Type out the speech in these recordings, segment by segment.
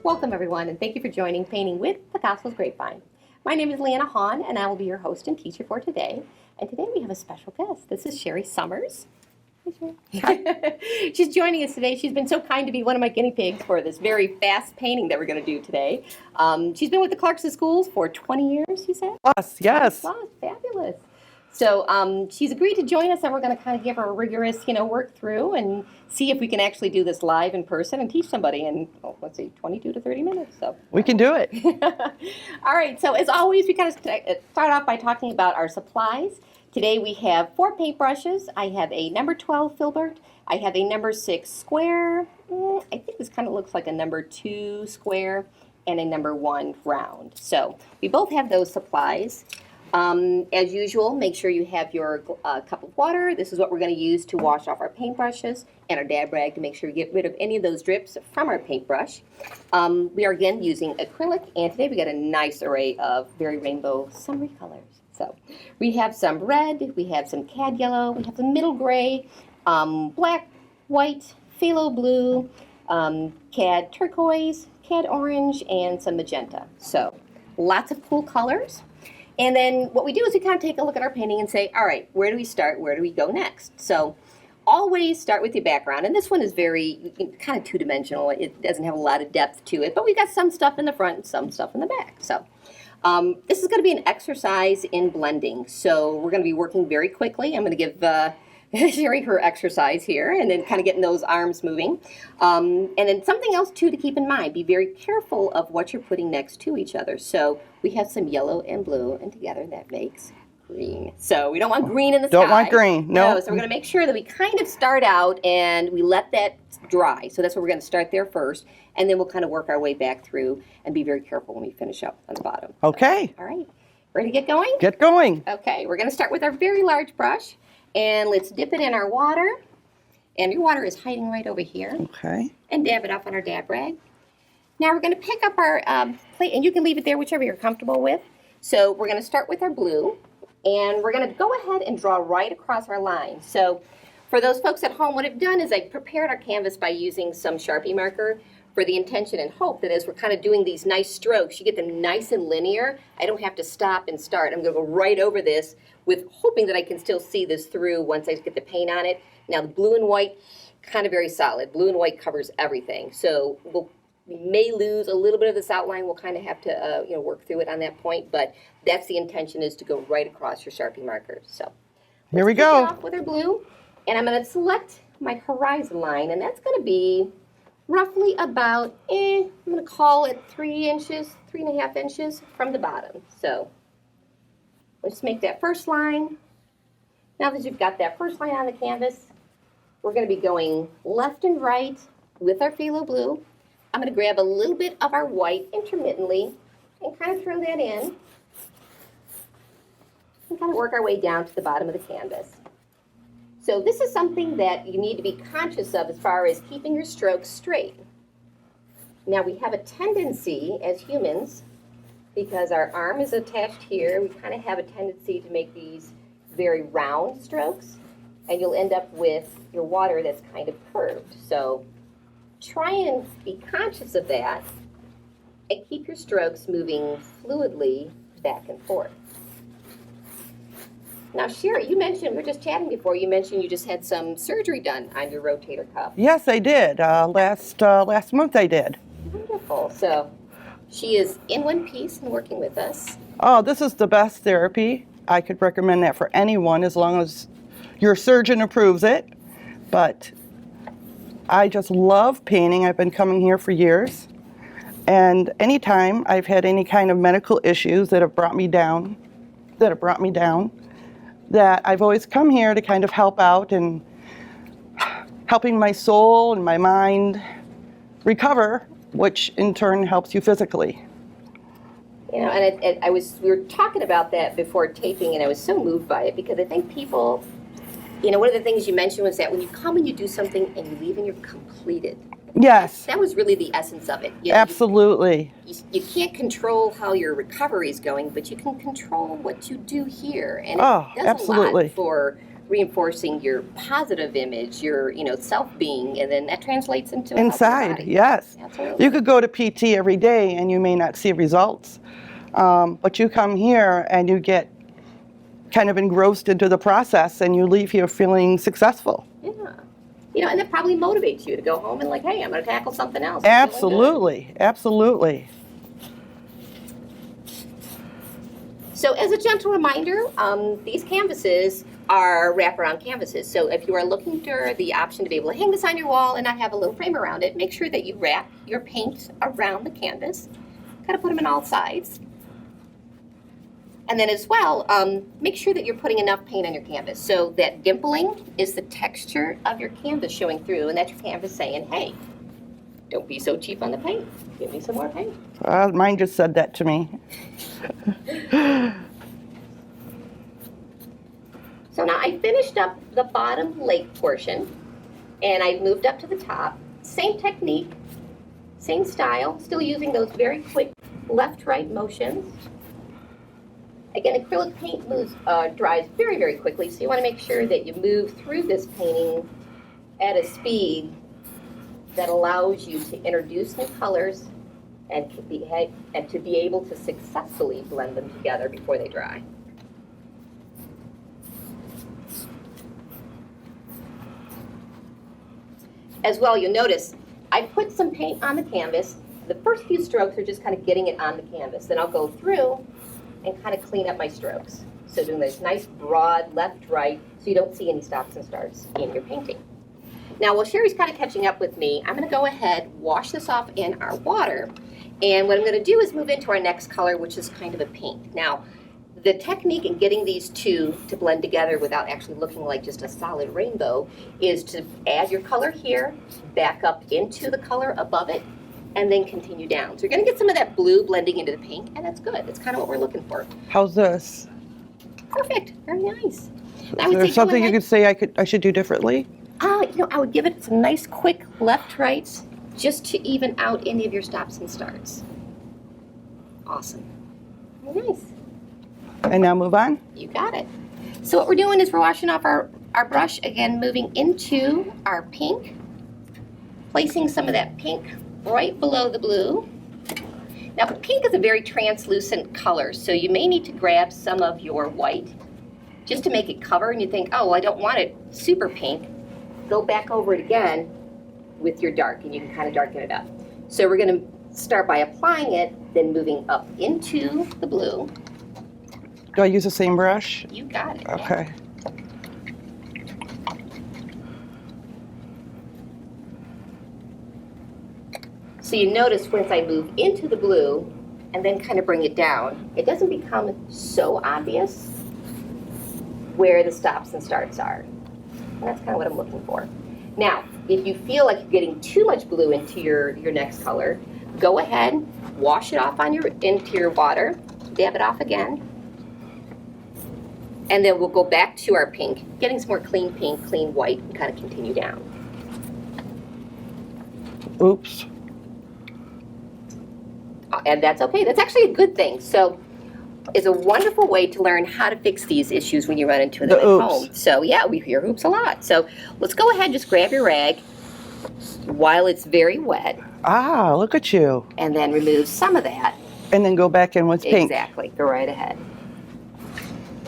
Welcome everyone, and thank you for joining Painting with Picasso's Grapevine. My name is Leanna Hahn, and I will be your host and teacher for today. And today we have a special guest. This is Sherry Summers. Hi, Sherry. She's joining us today. She's been so kind to be one of my guinea pigs for this very fast painting that we're going to do today. She's been with the Clarkson Schools for 20 years, you said? Yes. Wow, fabulous. So she's agreed to join us, and we're going to kind of give her a rigorous, work through and see if we can actually do this live in person and teach somebody in, 22 to 30 minutes. So We can do it. All right. So as always, we kind of start off by talking about our supplies. Today we have 4 paintbrushes. I have a number 12 filbert. I have a number 6 square. I think this kind of looks like a number 2 square and a number 1 round. So we both have those supplies. As usual, make sure you have your cup of water. This is what we're going to use to wash off our paintbrushes, and our dab rag to make sure you get rid of any of those drips from our paintbrush. We are again using acrylic, and today we got a nice array of very rainbow summery colors. So we have some red, we have some cad yellow, we have some middle gray, black, white, phthalo blue, cad turquoise, cad orange, and some magenta. So lots of cool colors. And then what we do is we kind of take a look at our painting and say, all right, where do we start? Where do we go next? So always start with your background. And this one is very kind of two-dimensional. It doesn't have a lot of depth to it, but we got some stuff in the front and some stuff in the back. So this is going to be an exercise in blending. So we're going to be working very quickly. I'm going to give Sherry her exercise here and then kind of getting those arms moving. And then something else too to keep in mind, be very careful of what you're putting next to each other. So we have some yellow and blue, and together that makes green. So we don't want green in the sky. Don't want green, no. So we're going to make sure that we kind of start out and we let that dry. So that's where we're going to start there first, and then we'll kind of work our way back through and be very careful when we finish up on the bottom. Okay. So, all right. Ready to get going? Get going. Okay, we're going to start with our very large brush. And let's dip it in our water. And your water is hiding right over here. Okay. And dab it off on our dab rag. Now we're going to pick up our plate, and you can leave it there whichever you're comfortable with. So we're going to start with our blue, and we're going to go ahead and draw right across our line. So for those folks at home, what I've done is I prepared our canvas by using some Sharpie marker for the intention and hope that as we're kind of doing these nice strokes, you get them nice and linear. I don't have to stop and start. I'm going to go right over this with hoping that I can still see this through once I get the paint on it. Now the blue and white, kind of very solid. Blue and white covers everything. So we may lose a little bit of this outline. We'll kind of have to work through it on that point, but that's the intention, is to go right across your Sharpie markers. So here we go. Off with our blue, and I'm going to select my horizon line, and that's going to be roughly about, I'm going to call it 3.5 inches from the bottom. So let's make that first line. Now that you've got that first line on the canvas, we're going to be going left and right with our phthalo blue. I'm going to grab a little bit of our white intermittently and kind of throw that in and kind of work our way down to the bottom of the canvas. So this is something that you need to be conscious of as far as keeping your strokes straight. Now we have a tendency as humans, because our arm is attached here, we kind of have a tendency to make these very round strokes, and you'll end up with your water that's kind of curved. So try and be conscious of that and keep your strokes moving fluidly back and forth. Now, Sherry, you mentioned, we were just chatting before, you mentioned you just had some surgery done on your rotator cuff. Yes, I did. Last month I did. Wonderful. So she is in one piece and working with us. Oh, this is the best therapy. I could recommend that for anyone as long as your surgeon approves it. But I just love painting. I've been coming here for years. And anytime I've had any kind of medical issues that have brought me down, that I've always come here to kind of help out and helping my soul and my mind recover, which in turn helps you physically. You know, and we were talking about that before taping, and I was so moved by it because I think people, one of the things you mentioned was that when you come and you do something and you leave and you're completed. Yes. That was really the essence of it. Absolutely. You can't control how your recovery is going, but you can control what you do here. And it does a lot for reinforcing your positive image, your self-being, and then that translates into a healthier Inside, body. yes. Absolutely. You could go to PT every day and you may not see results. But you come here and you get kind of engrossed into the process and you leave here feeling successful. Yeah. And that probably motivates you to go home and like, hey, I'm going to tackle something else. Absolutely, absolutely. So as a gentle reminder, these canvases are wraparound canvases. So if you are looking for the option to be able to hang this on your wall and not have a little frame around it, make sure that you wrap your paint around the canvas. Kind of put them in all sides. And then as well, make sure that you're putting enough paint on your canvas. So that dimpling is the texture of your canvas showing through, and that's your canvas saying, hey, don't be so cheap on the paint. Give me some more paint. Mine just said that to me. So now I finished up the bottom lake portion, and I moved up to the top. Same technique, same style, still using those very quick left-right motions. Again, acrylic paint dries very, very quickly, so you want to make sure that you move through this painting at a speed that allows you to introduce new colors and to be able to successfully blend them together before they dry. As well, you'll notice I put some paint on the canvas. The first few strokes are just kind of getting it on the canvas. Then I'll go through and kind of clean up my strokes. So doing this nice broad left, right, so you don't see any stops and starts in your painting. Now, while Sherry's kind of catching up with me, I'm going to go ahead, wash this off in our water. And what I'm going to do is move into our next color, which is kind of a pink. Now, the technique in getting these two to blend together without actually looking like just a solid rainbow is to add your color here, back up into the color above it, and then continue down. So you're going to get some of that blue blending into the pink, and that's good. That's kind of what we're looking for. How's this? Perfect. Very nice. Is there something you could say I should do differently? I would give it some nice quick left rights just to even out any of your stops and starts. Awesome. Very nice. And now move on? You got it. So what we're doing is we're washing off our brush, again moving into our pink, placing some of that pink right below the blue. Now pink is a very translucent color, so you may need to grab some of your white just to make it cover, and you think, oh, well, I don't want it super pink. Go back over it again with your dark, and you can kind of darken it up. So we're going to start by applying it, then moving up into the blue. Do I use the same brush? You got it. Okay. So you notice once I move into the blue and then kind of bring it down, it doesn't become so obvious where the stops and starts are. And that's kind of what I'm looking for. Now, if you feel like you're getting too much blue into your next color, go ahead, wash it off into your water, dab it off again, and then we'll go back to our pink, getting some more clean pink, clean white, and kind of continue down. Oops. And that's okay. That's actually a good thing. So it's a wonderful way to learn how to fix these issues when you run into them at home. So yeah, we hear oops a lot. So let's go ahead and just grab your rag while it's very wet. Ah, look at you. And then remove some of that. And then go back in with pink. Exactly. Go right ahead.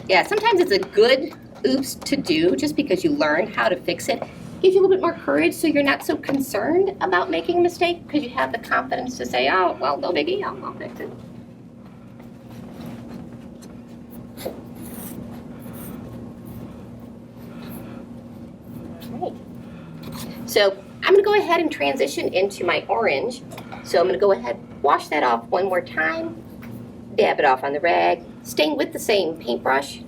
Yeah, sometimes it's a good oops to do just because you learn how to fix it. Gives you a little bit more courage so you're not so concerned about making a mistake because you have the confidence to say, oh, well, no biggie, I'll fix it. All right. So I'm going to go ahead and transition into my orange. So I'm going to go ahead, wash that off one more time, dab it off on the rag, staying with the same paintbrush,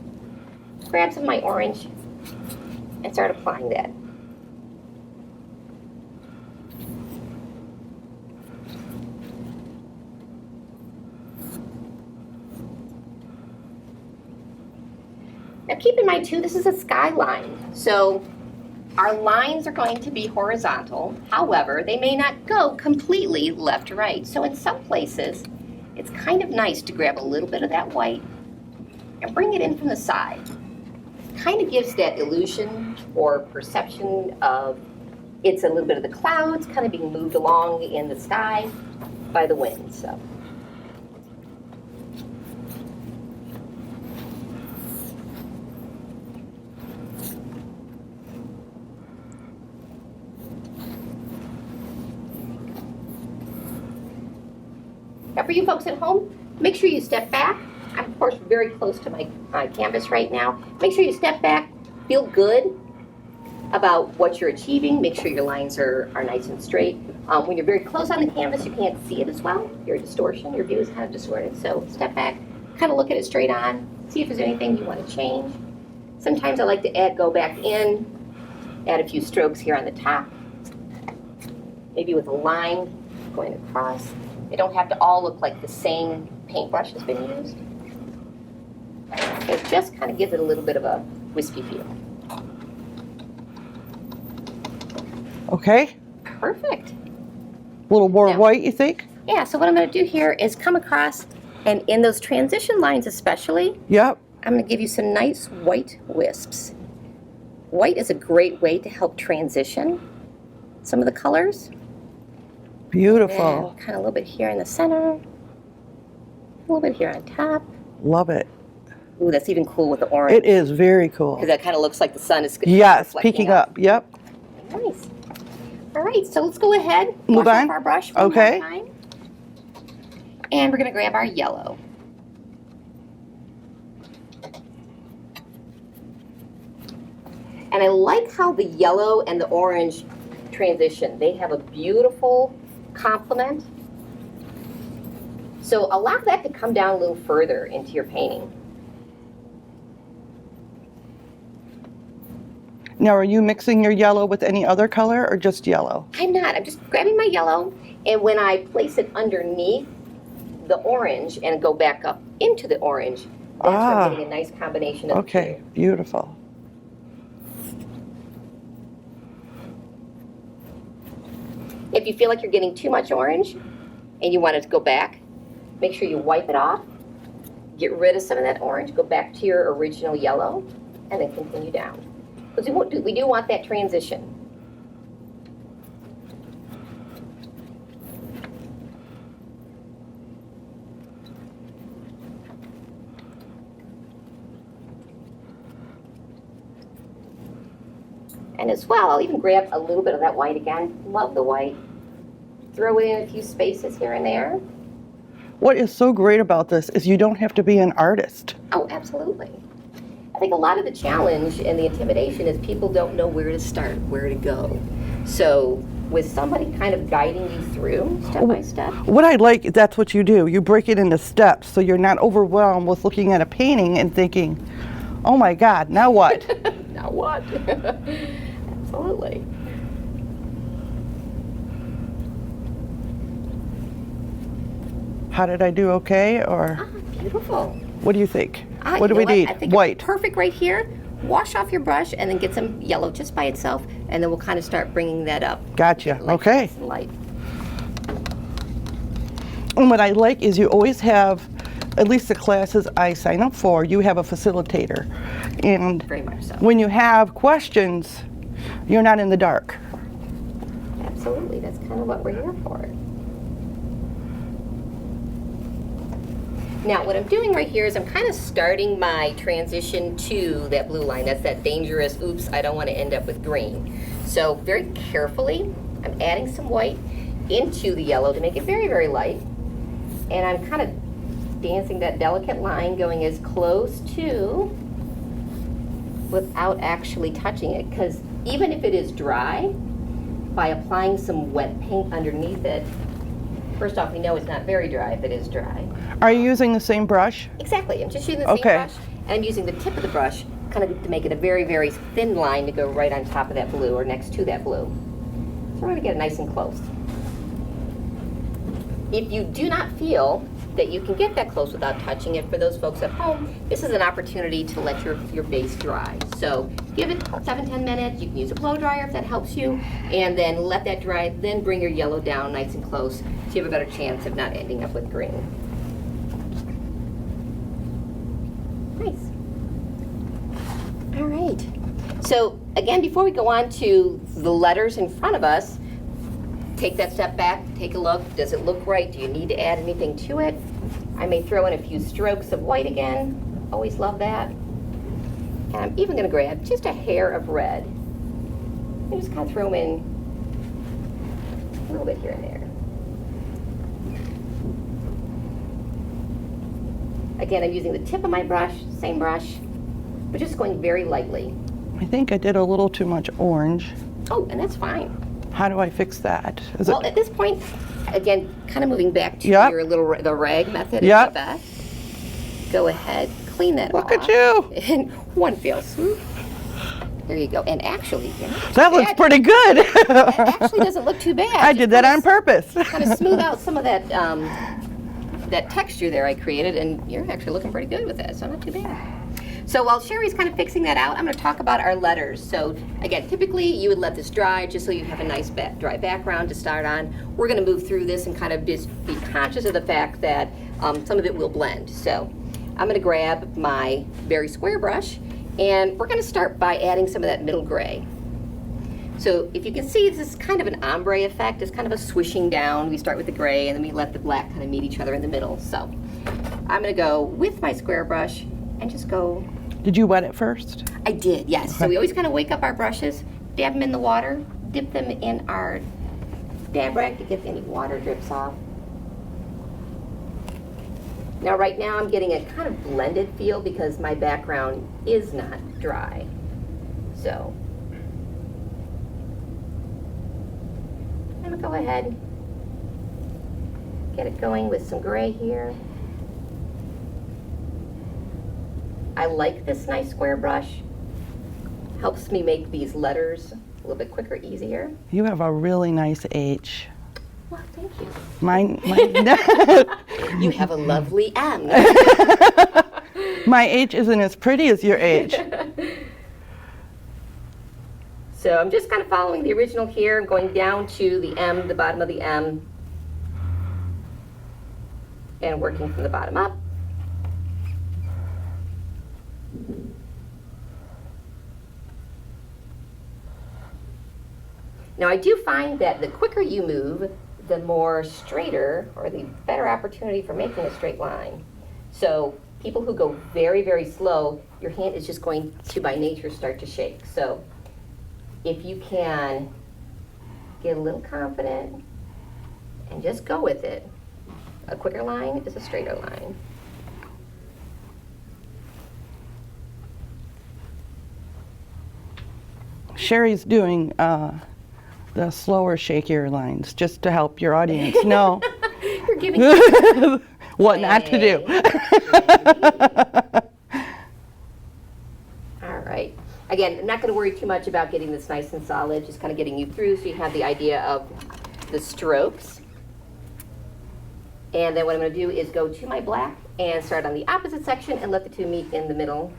grab some of my orange, and start applying that. Now keep in mind too, this is a skyline, so our lines are going to be horizontal. However, they may not go completely left to right. So in some places, it's kind of nice to grab a little bit of that white and bring it in from the side. kind of gives that illusion or perception of it's a little bit of the clouds kind of being moved along in the sky by the wind. So. Now for you folks at home, make sure you step back. I'm of course very close to my canvas right now. Make sure you step back, feel good about what you're achieving. Make sure your lines are nice and straight. When you're very close on the canvas, you can't see it as well. Your distortion, your view is kind of distorted. So step back, kind of look at it straight on, see if there's anything you want to change. Sometimes I like to go back in, add a few strokes here on the top, maybe with a line going across. They don't have to all look like the same paintbrush has been used. It just kind of gives it a little bit of a wispy feel. Okay. Perfect. A little more white, you think? Yeah, so what I'm going to do here is come across, and in those transition lines especially, Yep. I'm going to give you some nice white wisps. White is a great way to help transition some of the colors. Beautiful. And kind of a little bit here in the center, a little bit here on top. Love it. Ooh, that's even cool with the orange. It is very cool. Because that kind of looks like the sun is Yes, reflecting peeking up. Yep. Nice. All right, so let's go ahead, Move wash on. off our brush one Okay. more time. And we're going to grab our yellow. And I like how the yellow and the orange transition. They have a beautiful complement. So allow that to come down a little further into your painting. Now, are you mixing your yellow with any other color or just yellow? I'm not. I'm just grabbing my yellow, and when I place it underneath the orange and go back up into the orange, that's where I'm getting a nice combination of the Okay, beautiful. If you feel like you're getting too much orange and you want it to go back, make sure you wipe it off, get rid of some of that orange, go back to your original yellow, and then continue down. Because we do want that transition. And as well, I'll even grab a little bit of that white again. Love the white. Throw it in a few spaces here and there. What is so great about this is you don't have to be an artist. Oh, absolutely. I think a lot of the challenge and the intimidation is people don't know where to start, where to go. So with somebody kind of guiding you through step by step. What I like, that's what you do. You break it into steps so you're not overwhelmed with looking at a painting and thinking, oh my God, now what? Now what? Absolutely. How did I do, okay? Or Beautiful. what do you think? What You do know we need? I think White. it's perfect right here. Wash off your brush and then get some yellow just by itself, and then we'll kind of start bringing that up. Gotcha, Like okay. nice and light. And what I like is you always have, at least the classes I sign up for, you have a facilitator. And Very much so. when you have questions, you're not in the dark. Absolutely. That's kind of what we're here for. Now, what I'm doing right here is I'm kind of starting my transition to that blue line. That's that dangerous, oops, I don't want to end up with green. So very carefully, I'm adding some white into the yellow to make it very, very light. And I'm kind of dancing that delicate line, going as close to without actually touching it. Because even if it is dry, by applying some wet paint underneath it, first off, we know it's not very dry if it is dry. Are you using the same brush? Exactly. I'm just using the same brush, and I'm using the tip of the brush kind of to make it a very, very thin line to go right on top of that blue or next to that blue. So we're going to get it nice and close. If you do not feel that you can get that close without touching it, for those folks at home, this is an opportunity to let your base dry. So give it 7-10 minutes. You can use a blow dryer if that helps you, and then let that dry. Then bring your yellow down nice and close so you have a better chance of not ending up with green. Nice. All right. So again, before we go on to the letters in front of us, take that step back, take a look. Does it look right? Do you need to add anything to it? I may throw in a few strokes of white again. Always love that. And I'm even going to grab just a hair of red. And just kind of throw in a little bit here and there. Again, I'm using the tip of my brush, same brush, but just going very lightly. I think I did a little too much orange. Oh, and that's fine. How do I fix that? Well, at this point, again, kind of moving back to Yep. your little, the rag method Yep. is the best. Go ahead, clean that Look off. at you. In one fell swoop. There you go. And actually, That looks pretty good. That actually doesn't look too bad. I did that on purpose. Kind of smooth out some of that that texture there I created, and you're actually looking pretty good with that, so not too bad. So while Sherry's kind of fixing that out, I'm going to talk about our letters. So again, typically you would let this dry just so you have a nice dry background to start on. We're going to move through this and kind of just be conscious of the fact that some of it will blend. So I'm going to grab my very square brush, and we're going to start by adding some of that middle gray. So if you can see, this is kind of an ombre effect. It's kind of a swishing down. We start with the gray, and then we let the black kind of meet each other in the middle. So I'm going to go with my square brush and just go. Did you wet it first? I did, yes. So we always kind of wake up our brushes, dab them in the water, dip them in our dab rag to get any water drips off. Now right now I'm getting a kind of blended feel because my background is not dry. So I'm gonna go ahead, get it going with some gray here. I like this nice square brush. Helps me make these letters a little bit quicker, easier. You have a really nice H. Well, thank you. Mine You have a lovely M. my H isn't as pretty as your H. So I'm just kind of following the original here. I'm going down to the M, the bottom of the M, and working from the bottom up. Now I do find that the quicker you move, the more straighter, or the better opportunity for making a straight line. So people who go very, very slow, your hand is just going to, by nature, start to shake. So if you can get a little confident and just go with it, a quicker line is a straighter line. Sherry's doing the slower, shakier lines just to help your audience know You're giving what not to do. All right. Again, I'm not going to worry too much about getting this nice and solid, just kind of getting you through so you have the idea of the strokes. And then what I'm going to do is go to my black and start on the opposite section and let the two meet in the middle.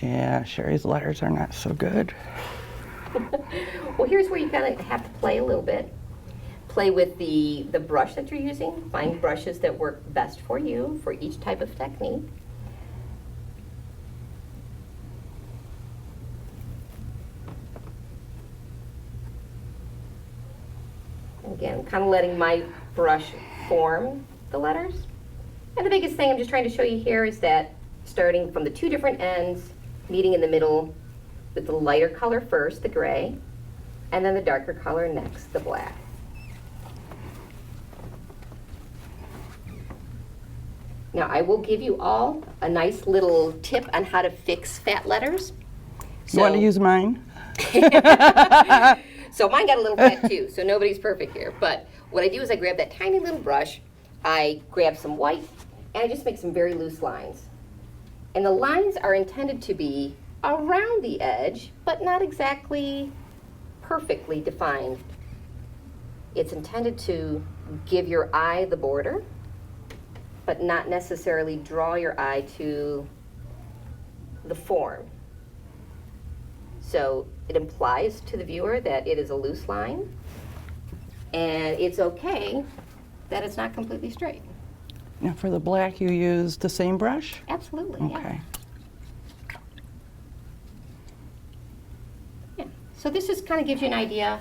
Yeah, Sherry's letters are not so good. Well, here's where you kind of have to play a little bit. Play with the brush that you're using. Find brushes that work best for you for each type of technique. Again, kind of letting my brush form the letters. And the biggest thing I'm just trying to show you here is that starting from the two different ends, meeting in the middle with the lighter color first, the gray, and then the darker color next, the black. Now I will give you all a nice little tip on how to fix fat letters. You want to use mine? So mine got a little fat too, so nobody's perfect here. But what I do is I grab that tiny little brush, I grab some white, and I just make some very loose lines. And the lines are intended to be around the edge, but not exactly perfectly defined. It's intended to give your eye the border, but not necessarily draw your eye to the form. So it implies to the viewer that it is a loose line, and it's okay that it's not completely straight. Now for the black, you use the same brush? Absolutely, yeah. Okay. Yeah. So this just kind of gives you an idea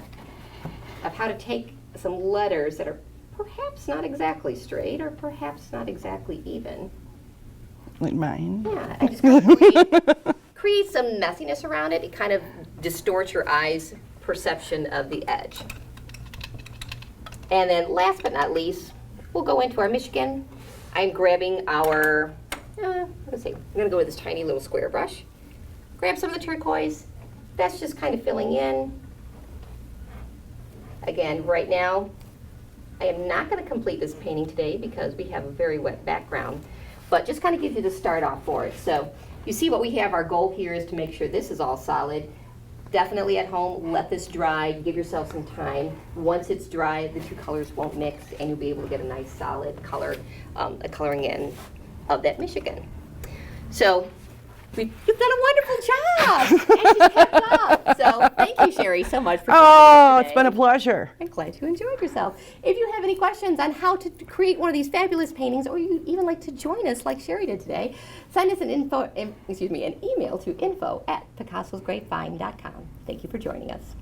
of how to take some letters that are perhaps not exactly straight or perhaps not exactly even. Like mine? Yeah, I just kind of create some messiness around it. It kind of distorts your eye's perception of the edge. And then last but not least, we'll go into our Michigan. I'm grabbing our, let's see, I'm gonna go with this tiny little square brush. Grab some of the turquoise. That's just kind of filling in. Again, right now, I am not gonna complete this painting today because we have a very wet background, but just kind of gives you the start off for it. So you see what we have, our goal here is to make sure this is all solid. Definitely at home, let this dry, give yourself some time. Once it's dry, the two colors won't mix and you'll be able to get a nice solid color, a coloring in of that Michigan. So you've done a wonderful job. And she's kept up. So thank you, Sherry, so much for joining us Oh, today. it's been a pleasure. I'm glad you enjoyed yourself. If you have any questions on how to create one of these fabulous paintings, or you even like to join us like Sherry did today, send us an email to info@picassosgrapevine.com. Thank you for joining us.